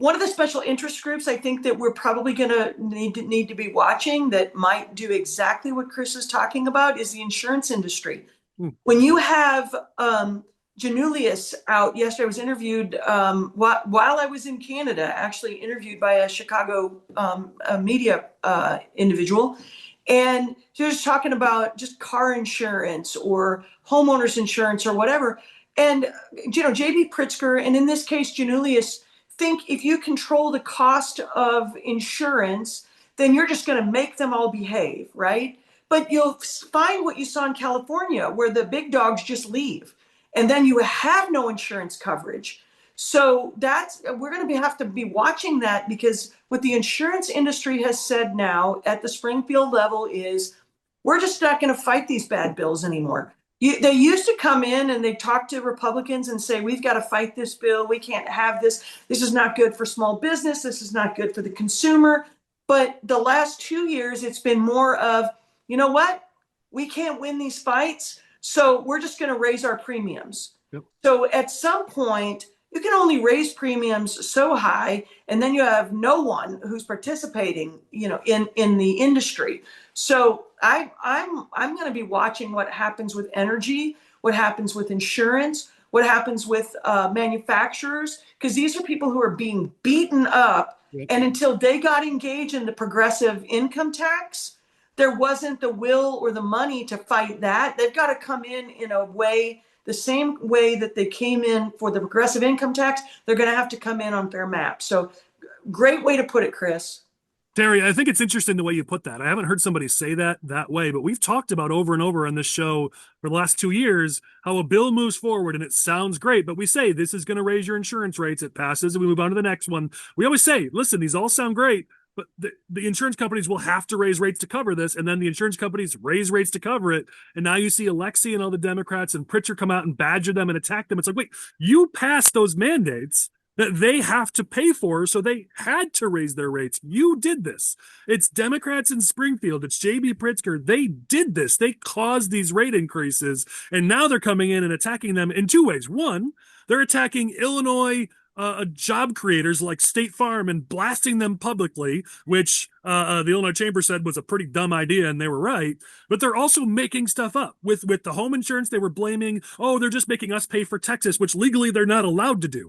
One of the special interest groups I think that we're probably going to need to be watching that might do exactly what Chris is talking about is the insurance industry. Hmm. When you have Janulius out yesterday, I was interviewed while I was in Canada, actually interviewed by a Chicago a media individual. And she was talking about just car insurance or homeowners insurance or whatever. And, JB Pritzker, and in this case, Janulius, think if you control the cost of insurance, then you're just going to make them all behave, right? But you'll find what you saw in California, where the big dogs just leave, and then you have no insurance coverage. So we're going to have to be watching that, because what the insurance industry has said now at the Springfield level is we're just not going to fight these bad bills anymore. They used to come in and they talk to Republicans and say, we've got to fight this bill. We can't have this. This is not good for small business. This is not good for the consumer. But the last 2 years, it's been more of, you know what? We can't win these fights, so we're just going to raise our premiums. Yep. So at some point, you can only raise premiums so high, and then you have no one who's participating, in the industry. So I'm going to be watching what happens with energy, what happens with insurance, what happens with manufacturers, because these are people who are being beaten up. Yep. And until they got engaged in the progressive income tax, there wasn't the will or the money to fight that. They've got to come in a way, the same way that they came in for the progressive income tax. They're going to have to come in on fair map. So great way to put it, Chris. Terry, I think it's interesting the way you put that. I haven't heard somebody say that way, but we've talked about over and over on this show for the last 2 years how a bill moves forward and it sounds great, but we say this is going to raise your insurance rates. It passes and we move on to the next one. We always say, listen, these all sound great, but the insurance companies will have to raise rates to cover this, and then the insurance companies raise rates to cover it. And now you see Alexei and all the Democrats and Pritchard come out and badger them and attack them. It's like, wait, you passed those mandates that they have to pay for, so they had to raise their rates. You did this. It's Democrats in Springfield. It's J.B. Pritzker. They did this. They caused these rate increases, and now they're coming in and attacking them in two ways. One, they're attacking Illinois job creators like State Farm and blasting them publicly, which the Illinois Chamber said was a pretty dumb idea, and they were right. But they're also making stuff up. With the home insurance, they were blaming, oh, they're just making us pay for Texas, which legally they're not allowed to do.